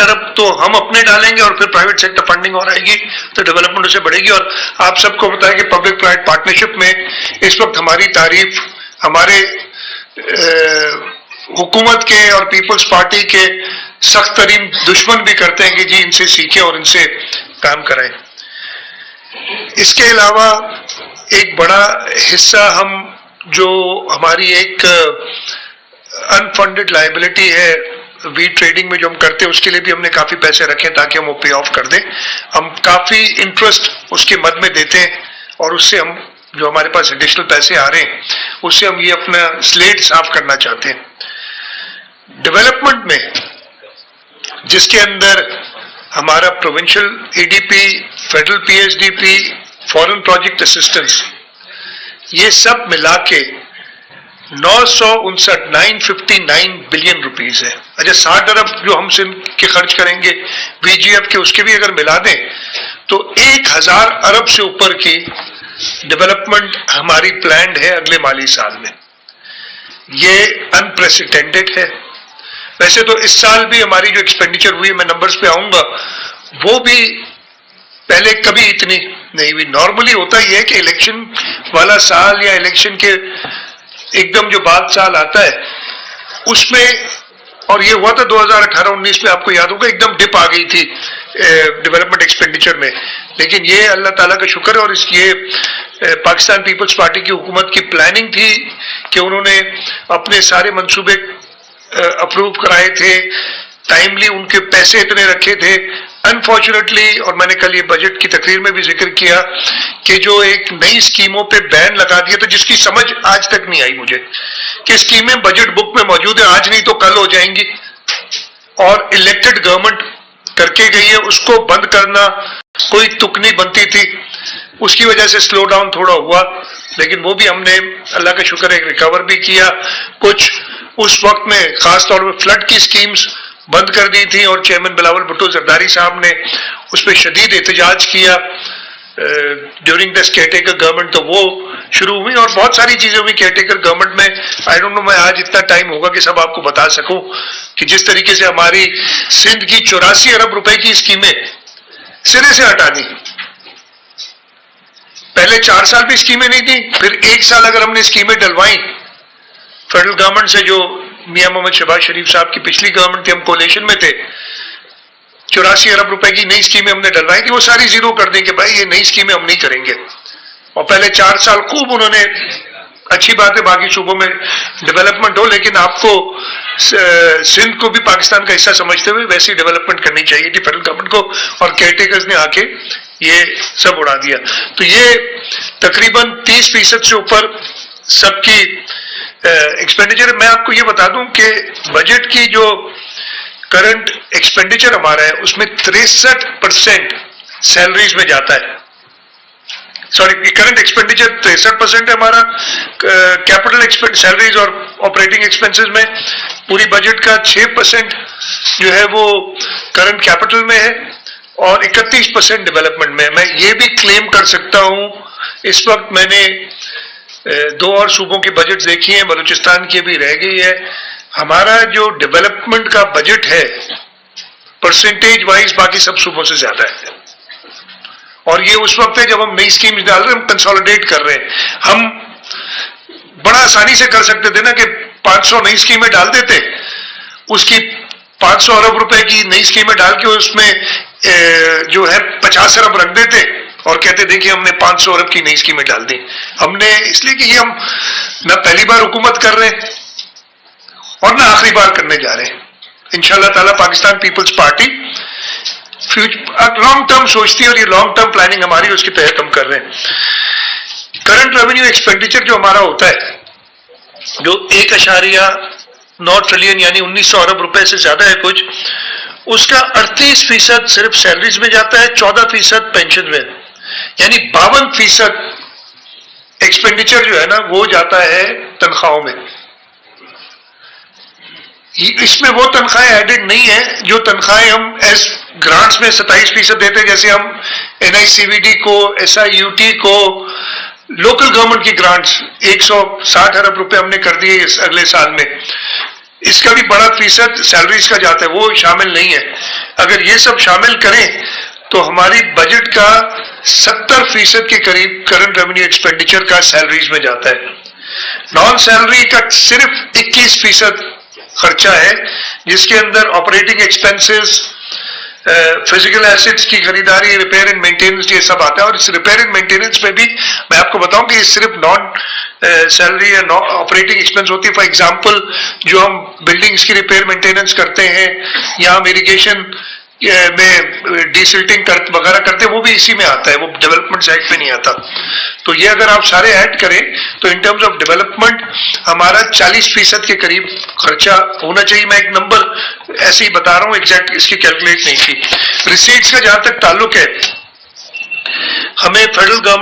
ارب تو ہم اپنے ڈالیں گے اور پھر پرائیویٹ سیکٹر فنڈنگ اور آئے گی تو ڈیولپمنٹ اسے بڑھے گی. اور آپ سب کو پتا ہے کہ پبلک پرائیویٹ پارٹنرشپ میں اس وقت ہماری تعریف ہمارے حکومت کے اور پیپلز پارٹی کے سخت ترین دشمن بھی کرتے ہیں کہ جی ان سے سیکھیں اور ان سے کام کرائیں. اس کے علاوہ ایک بڑا حصہ ہم جو ہماری ایک انفنڈڈ لائبلٹی ہے ویٹ ٹریڈنگ میں جو ہم کرتے ہیں اس کے لیے بھی ہم نے کافی پیسے رکھے ہیں تاکہ ہم وہ پے آف کر دیں. ہم کافی انٹرسٹ اس کے مد میں دیتے ہیں اور اس سے ہم جو ہمارے پاس ایڈیشنل پیسے آ رہے ہیں اس سے ہم یہ اپنا سلیٹ صاف کرنا چاہتے ہیں. ڈیولپمنٹ میں جس کے اندر ہمارا provincial A D P, federal P S D P, foreign project assistance, یہ سب ملا کے 959 بلین روپیز ہے. اچھا 60 ارب جو ہم سے کے خرچ کریں گے وی جی ایف کے اس کے بھی اگر ملا دیں تو 1000 ارب سے اوپر کی ڈیولپمنٹ ہماری پلانڈ ہے اگلے مالی سال میں. یہ انپریسیڈنٹڈ ہے. ویسے تو اس سال بھی ہماری جو ایکسپینڈیچر ہوئی، میں نمبرز پہ آؤں گا، وہ بھی پہلے کبھی اتنی نہیں ہوئی. نارملی ہوتا یہ ہے کہ الیکشن والا سال یا الیکشن کے ایک دم جو بعد سال آتا ہے اس میں، اور یہ ہوا تھا 2018-19 میں، آپ کو یاد ہوگا ایک دم ڈپ آ گئی تھی ڈیولپمنٹ ایکسپینڈیچر میں. لیکن یہ اللہ تعالیٰ کا شکر ہے اور اس یہ پاکستان پیپلز پارٹی کی حکومت کی پلاننگ تھی کہ انہوں نے اپنے سارے منصوبے اپروو کرائے تھے، ٹائملی ان کے پیسے اتنے رکھے تھے. انفارچونیٹلی، اور میں نے کل یہ بجٹ کی تقریر میں بھی ذکر کیا کہ جو ایک نئی اسکیموں پہ بین لگا دیا تھا جس کی سمجھ آج تک نہیں آئی مجھے کہ اسکیمیں بجٹ بک میں موجود ہیں، آج نہیں تو کل ہو جائیں گی، اور الیکٹڈ گورنمنٹ کر کے گئی ہے، اس کو بند کرنا کوئی تک نہیں بنتی تھی. اس کی وجہ سے سلو ڈاؤن تھوڑا ہوا، لیکن وہ بھی ہم نے اللہ کا شکر ہے ریکور بھی کیا. کچھ اس وقت میں خاص طور پہ فلڈ کی اسکیمز بند کر دی تھی اور چیئرمین بلاول بھٹو زرداری صاحب نے اس پہ شدید احتجاج کیا during this care taker government, تو وہ شروع ہوئی اور بہت ساری چیزیں ہوئی کیئر ٹیکر گورنمنٹ میں. آئی ڈونٹ نو میں آج اتنا ٹائم ہوگا کہ سب آپ کو بتا سکوں کہ جس طریقے سے ہماری سندھ کی 84 ارب روپے کی اسکیمیں سرے سے ہٹا دی. پہلے 4 سال بھی اسکیمیں نہیں تھیں، پھر 1 سال اگر ہم نے اسکیمیں ڈلوائیں فیڈرل گورنمنٹ سے، جو میاں محمد شہباز شریف صاحب کی پچھلی گورنمنٹ تھی، ہم کولیشن میں تھے، 84 ارب روپے کی نئی اسکیمیں ہم نے ڈلوائی تھی، وہ ساری زیرو کر دیں کہ بھائی یہ نئی اسکیمیں ہم نہیں کریں گے. اور پہلے 4 سال خوب انہوں نے، اچھی بات ہے باقی صوبوں میں ڈیولپمنٹ ہو، لیکن آپ کو سندھ کو بھی پاکستان کا حصہ سمجھتے ہوئے ویسی ڈیولپمنٹ کرنی چاہیے تھی فیڈرل گورنمنٹ کو، اور کیئر ٹیکرز نے آ کے یہ سب اڑا دیا. تو یہ تقریباً 30% سے اوپر سب کی ایکسپینڈیچر. میں آپ کو یہ بتا دوں کہ بجٹ کی جو کرنٹ ایکسپینڈیچر ہمارا ہے اس میں 63% سیلریز میں جاتا ہے. سوری، کرنٹ ایکسپینڈیچر 63% ہے ہمارا کیپٹل سیلریز اور آپریٹنگ ایکسپینسز میں. پوری بجٹ کا 6% جو ہے وہ کرنٹ کیپٹل میں ہے اور 31% ڈیولپمنٹ میں. میں یہ بھی کلیم کر سکتا ہوں، اس وقت میں نے 2 اور صوبوں کی بجٹ دیکھی ہیں، بلوچستان کی بھی رہ گئی ہے. ہمارا جو ڈیولپمنٹ کا بجٹ ہے پرسنٹیج وائز باقی سب صوبوں سے زیادہ ہے. اور یہ اس وقت ہے جب ہم نئی اسکیمز ڈال رہے ہیں، ہم کنسالیڈیٹ کر رہے ہیں. ہم بڑا آسانی سے کر سکتے تھے نا کہ 500 نئی اسکیمیں ڈال دیتے، اس کی 500 ارب روپے کی نئی اسکیمیں ڈال کے اس میں جو ہے 50 ارب رکھ دیتے اور کہتے دیکھیں ہم نے 500 ارب کی نئی اسکیمیں ڈال دی. ہم نے اس لیے کہ یہ ہم نہ پہلی بار حکومت کر رہے ہیں اور نہ آخری بار کرنے جا رہے ہیں. انشاءاللہ تعالیٰ پاکستان پیپلز پارٹی لانگ ٹرم سوچتی ہے اور یہ لانگ ٹرم پلاننگ ہماری اس کے تحت ہم کر رہے ہیں. کرنٹ ریونیو ایکسپینڈیچر جو ہمارا ہوتا ہے جو 1.9 ٹریلین یعنی 1900 ارب روپے سے زیادہ ہے کچھ، اس کا 38% صرف سیلریز میں جاتا ہے، 14% پینشن میں، یعنی 52% ایکسپینڈیچر جو ہے نا وہ جاتا ہے تنخواہوں میں. اس میں وہ تنخواہیں ایڈڈ نہیں ہیں جو تنخواہیں ہم ایز گرانٹس میں 27% دیتے ہیں، جیسے ہم NICVD کو، SIUT کو، لوکل گورنمنٹ کی گرانٹس 160 ارب روپے ہم نے کر دیے اس اگلے سال میں. اس کا بھی بڑا فیصد سیلریز کا جاتا ہے، وہ شامل نہیں ہے. اگر یہ سب شامل کریں تو ہماری بجٹ کا 70% کے قریب کرنٹ ریونیو ایکسپینڈیچر کا سیلریز میں جاتا ہے. نان سیلری کا صرف 21% خرچہ ہے، جس کے اندر آپریٹنگ ایکسپینسز، فزیکل ایسٹس کی خریداری، ریپیئر اینڈ مینٹیننس، یہ سب آتا ہے. اور اس ریپیئر اینڈ مینٹیننس میں بھی میں آپ کو بتاؤں کہ یہ صرف نان سیلری یا آپریٹنگ ایکسپینس ہوتی ہے. فار ایگزامپل جو ہم بلڈنگس کی ریپیئر مینٹیننس کرتے ہیں یا ہم اریگیشن میں ڈی سلٹنگ وغیرہ کرتے ہیں، وہ بھی اسی میں آتا ہے، وہ ڈیولپمنٹ سائڈ پہ نہیں آتا. تو یہ اگر آپ سارے ایڈ کریں تو ان ٹرمز آف ڈیولپمنٹ ہمارا 40% کے قریب خرچہ ہونا چاہیے. میں ایک نمبر ایسے ہی بتا رہا ہوں، ایگزیکٹ اس کی کیلکولیٹ نہیں کی. ریسیٹس کا جہاں تک تعلق ہے، ہمیں فیڈرل گورنمنٹ